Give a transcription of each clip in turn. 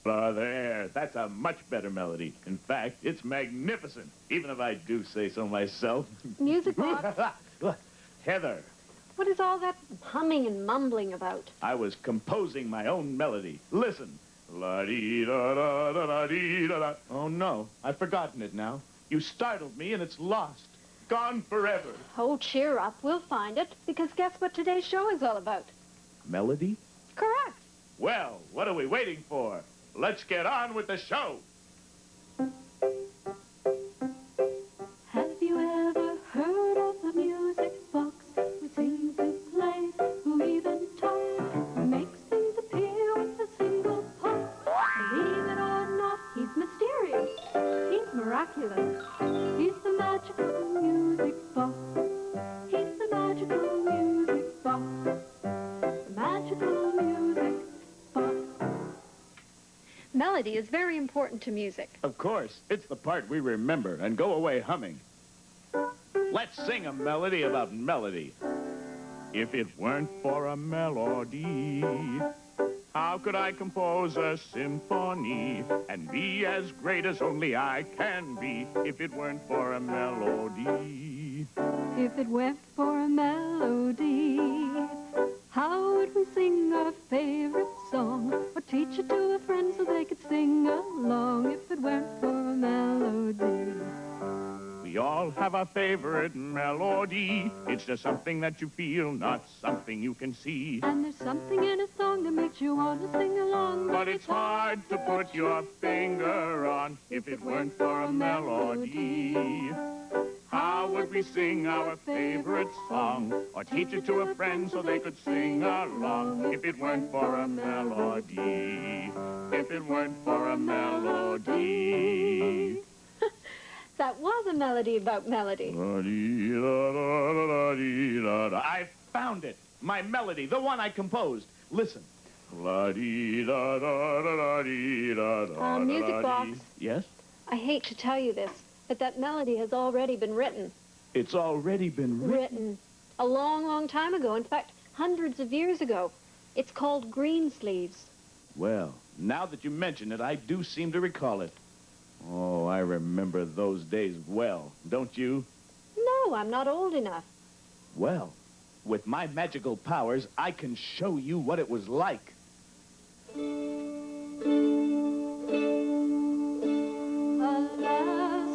There. That's a much better melody. In fact, it's magnificent, even if I do say so myself. Musicbox. Heather. What is all that humming and mumbling about? I was composing my own melody. Listen. La-dee-da-da-da-da-dee-da-da. Oh, no. I've forgotten it now. You startled me, and it's lost. Gone forever. Oh, cheer up. We'll find it, because guess what today's show is all about? Melody? Correct. Well, what are we waiting for? Let's get on with the show. Have you ever heard of the music box? Who sings and plays, who even talks, who makes things appear with a single pop? Believe it or not, he's mysterious. He's miraculous. He's the magical music box. He's the magical music box. The magical music box. Melody is very important to music. Of course. It's the part we remember and go away humming. Let's sing a melody about melody. If it weren't for a melody, how could I compose a symphony and be as great as only I can be? If it weren't for a melody. If it weren't for a melody, how would we sing our favorite song or teach it to a friend so they could sing along? If it weren't for a melody. We all have a favorite melody. It's just something that you feel, not something you can see. And there's something in a song that makes you want to sing along. But it's hard to put your finger on. If it weren't for a melody, how would we sing our favorite song or teach it to a friend so they could sing along? If it weren't for a melody, if it weren't for a melody. That was a melody about melody. I found it. My melody, the one I composed. Listen. Musicbox. Yes? I hate to tell you this, but that melody has already been written. It's already been written. A long, long time ago. In fact, hundreds of years ago. It's called Greensleeves. Well, now that you mention it, I do seem to recall it. Oh, I remember those days well, don't you? No, I'm not old enough. Well, with my magical powers, I can show you what it was like. Alas,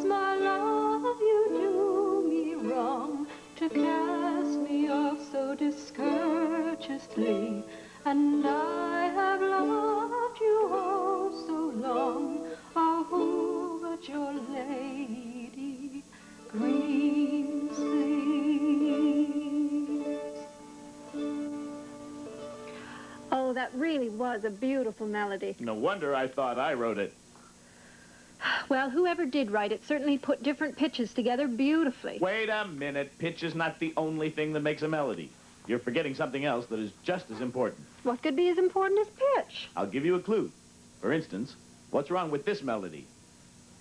my love, you do me wrong to cast me off so discourteously. And I have loved you all so long. Oh, who but your lady, Greensleeves? Oh, that really was a beautiful melody. No wonder I thought I wrote it. Well, whoever did write it certainly put different pitches together beautifully. Wait a minute. Pitch is not the only thing that makes a melody. You're forgetting something else that is just as important. What could be as important as pitch? I'll give you a clue. For instance, what's wrong with this melody?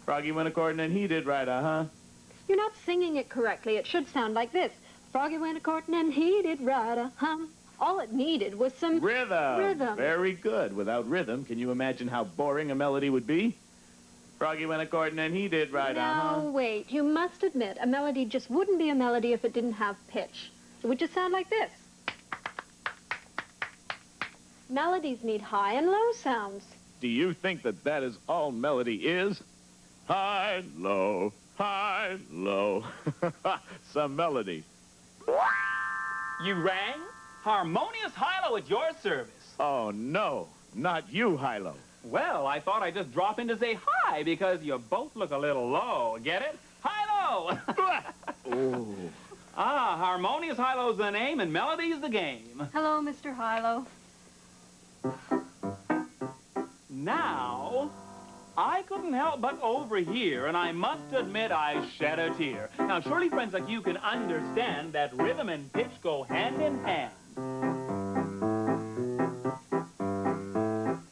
Froggy went a-courting and he did right, uh-huh. You're not singing it correctly. It should sound like this. Froggy went a-courting and he did right, uh-huh. All it needed was some... Rhythm. Very good. Without rhythm, can you imagine how boring a melody would be? Froggy went a-courting and he did right, uh-huh. Now, wait. You must admit, a melody just wouldn't be a melody if it didn't have pitch. It would just sound like this. Melodies need high and low sounds. Do you think that that is all melody is? High, low, high, low. Some melody. You rang? Harmonious Hilo at your service. Oh, no. Not you, Hilo. Well, I thought I'd just drop in to say hi because you both look a little low. Get it? Hilo! Oh. Ah, Harmonious Hilo's the name and Melody's the game. Hello, Mr. Hilo. Now, I couldn't help but overhear, and I must admit I shed a tear. Now, surely friends like you can understand that rhythm and pitch go hand in hand.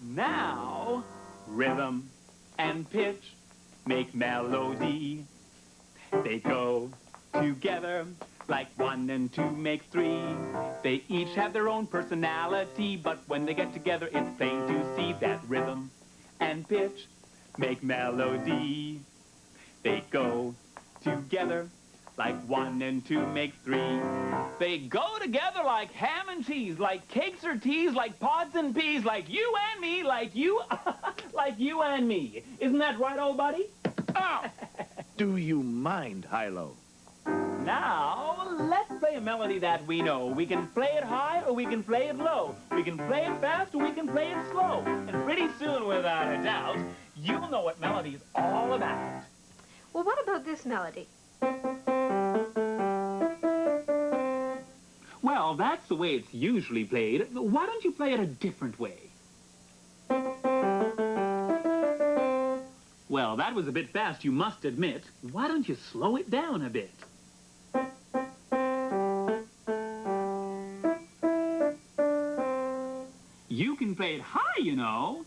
Now, rhythm and pitch make melody. They go together like 1 and 2 make 3. They each have their own personality, but when they get together, it's plain to see that rhythm and pitch make melody. They go together like 1 and 2 make 3. They go together like ham and cheese, like cakes or teas, like pods and peas, like you and me, like you, like you and me. Isn't that right, old buddy? Oh! Do you mind, Hilo? Now, let's play a melody that we know. We can play it high or we can play it low. We can play it fast or we can play it slow. And pretty soon, without a doubt, you'll know what melody's all about. Well, what about this melody? Well, that's the way it's usually played. Why don't you play it a different way? Well, that was a bit fast, you must admit. Why don't you slow it down a bit? You can play it high, you know.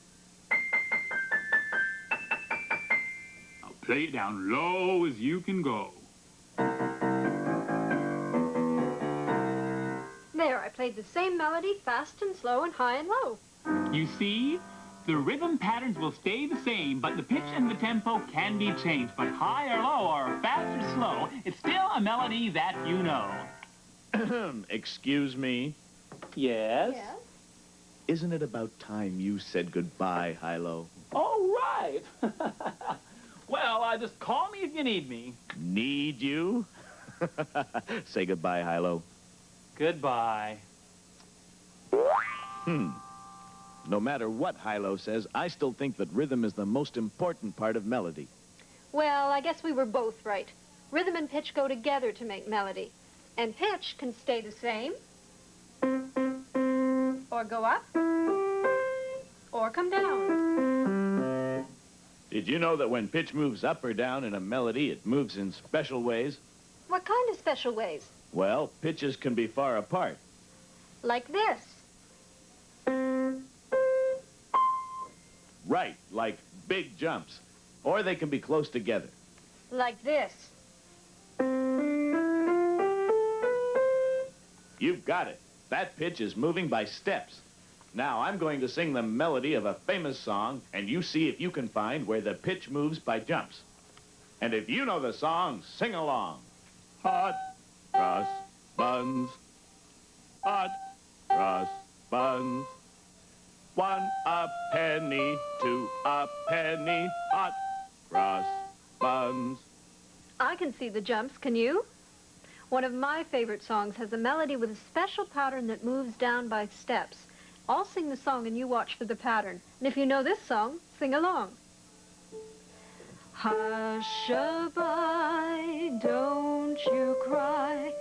Now play it down low as you can go. There, I played the same melody, fast and slow and high and low. You see, the rhythm patterns will stay the same, but the pitch and the tempo can be changed. But high or low or fast or slow, it's still a melody that you know. Excuse me? Yes? Isn't it about time you said goodbye, Hilo? All right. Well, just call me if you need me. Need you? Say goodbye, Hilo. Goodbye. No matter what Hilo says, I still think that rhythm is the most important part of melody. Well, I guess we were both right. Rhythm and pitch go together to make melody. And pitch can stay the same, or go up, or come down. Did you know that when pitch moves up or down in a melody, it moves in special ways? What kind of special ways? Well, pitches can be far apart. Like this. Right, like big jumps. Or they can be close together. Like this. You've got it. That pitch is moving by steps. Now, I'm going to sing the melody of a famous song, and you see if you can find where the pitch moves by jumps. And if you know the song, sing along. Hot cross buns. Hot cross buns. 1 a penny, 2 a penny. Hot cross buns. I can see the jumps, can you? One of my favorite songs has a melody with a special pattern that moves down by steps. I'll sing the song and you watch for the pattern. And if you know this song, sing along. Hush-a-bye, don't you cry.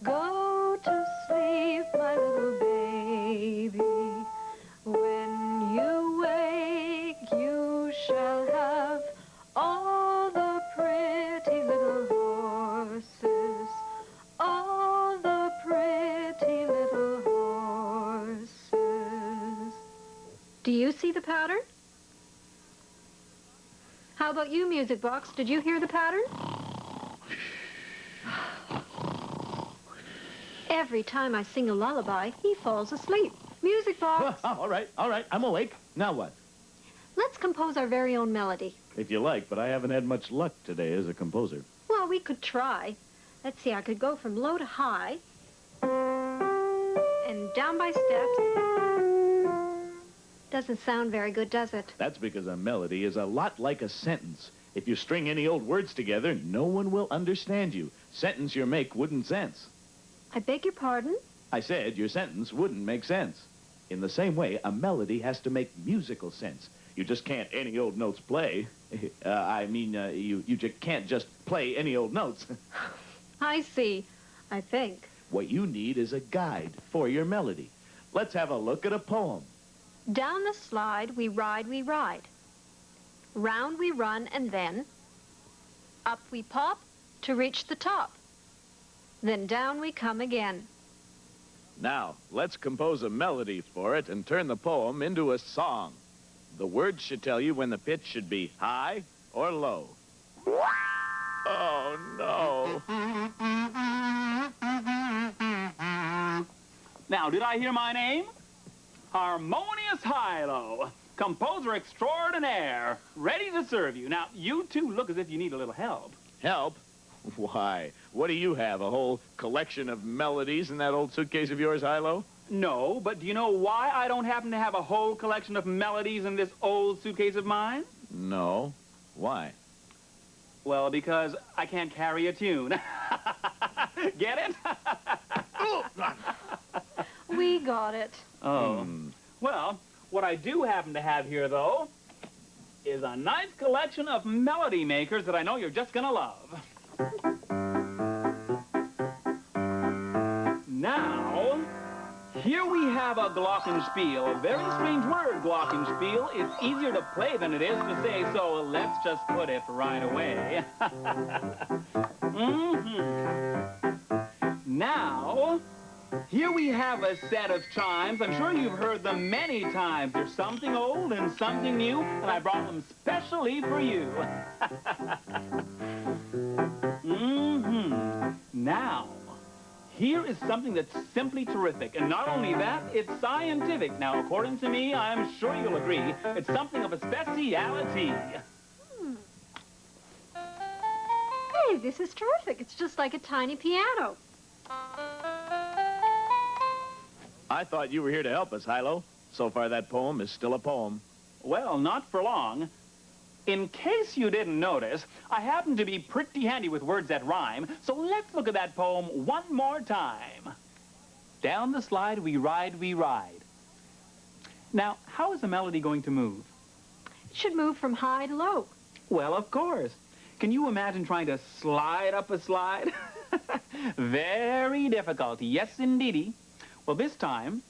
Go to sleep, my little baby. When you wake, you shall have all the pretty little horses. All the pretty little horses. Do you see the pattern? How about you, Musicbox? Did you hear the pattern? Every time I sing a lullaby, he falls asleep. Musicbox! All right, I'm awake. Now what? Let's compose our very own melody. If you like, but I haven't had much luck today as a composer. Well, we could try. Let's see, I could go from low to high and down by steps. Doesn't sound very good, does it? That's because a melody is a lot like a sentence. If you string any old words together, no one will understand you. Sentence you make wouldn't sense. I beg your pardon? I said your sentence wouldn't make sense. In the same way, a melody has to make musical sense. You just can't any old notes play. You just can't just play any old notes. I see. I think. What you need is a guide for your melody. Let's have a look at a poem. Down the slide we ride, we ride. Round we run and then up we pop to reach the top. Then down we come again. Now, let's compose a melody for it and turn the poem into a song. The words should tell you when the pitch should be high or low. Oh, no. Now, did I hear my name? Harmonious Hilo. composer extraordinaire, ready to serve you. Now, you two look as if you need a little help. Help? Why? What do you have, a whole collection of melodies in that old suitcase of yours, Hilo? No, but do you know why I don't happen to have a whole collection of melodies in this old suitcase of mine? No. Why? Well, because I can't carry a tune. Get it? We got it. Oh. Well, what I do happen to have here, though, is a nice collection of melody makers that I know you're just gonna love. Now, here we have a glockenspiel. A very strange word, glockenspiel. It's easier to play than it is to say, so let's just put it right away. Now, here we have a set of chimes. I'm sure you've heard them many times. There's something old and something new, and I brought them specially for you. Now, here is something that's simply terrific. And not only that, it's scientific. Now, according to me, I'm sure you'll agree, it's something of a speciality. Hey, this is terrific. It's just like a tiny piano. I thought you were here to help us, Hilo. So far, that poem is still a poem. Well, not for long. In case you didn't notice, I happen to be pretty handy with words that rhyme, so let's look at that poem one more time. Down the slide we ride, we ride. Now, how is the melody going to move? It should move from high to low. Well, of course. Can you imagine trying to slide up a slide? Very difficult. Yes, indeedy. Well, this time,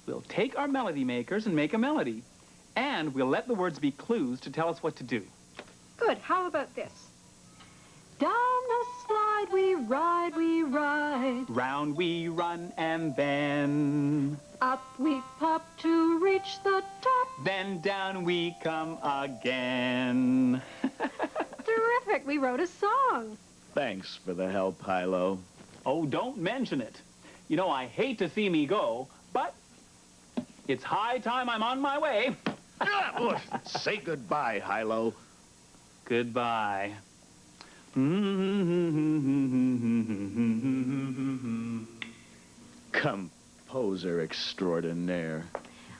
we'll take our melody makers and make a melody. And we'll let the words be clues to tell us what to do. Good. How about this? Down the slide we ride, we ride. Round we run and then... Up we pop to reach the top. Then down we come again. Terrific. We wrote a song. Thanks for the help, Hilo. Oh, don't mention it. You know, I hate to see me go, but it's high time I'm on my way. Say goodbye, Hilo. Goodbye. Composer extraordinaire.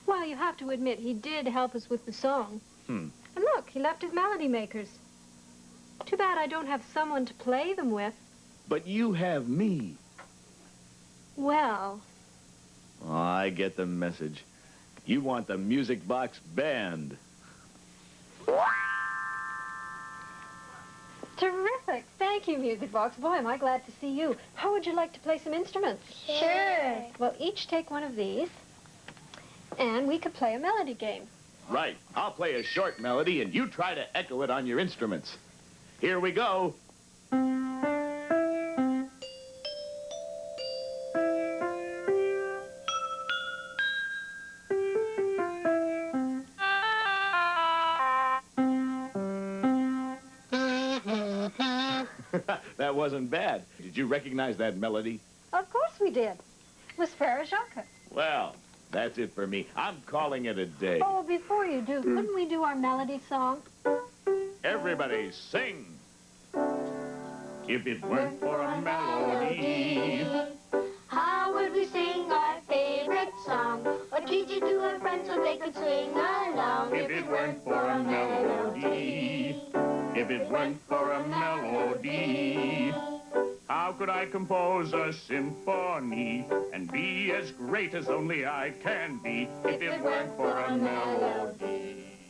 Well, you have to admit, he did help us with the song. And look, he left his melody makers. Too bad I don't have someone to play them with. But you have me. Well... Oh, I get the message. You want the Musicbox band. Terrific. Thank you, Musicbox. Boy, am I glad to see you. How would you like to play some instruments? Sure. Well, each take one of these, and we could play a melody game. Right. I'll play a short melody, and you try to echo it on your instruments. Here we go. That wasn't bad. Did you recognize that melody? Of course we did. It was Farajaka. Well, that's it for me. I'm calling it a day. Oh, before you do, couldn't we do our melody song? Everybody sing. If it weren't for a melody. How would we sing our favorite song? Or teach it to our friends so they could sing along? If it weren't for a melody. If it weren't for a melody. How could I compose a symphony and be as great as only I can be if it weren't for a melody?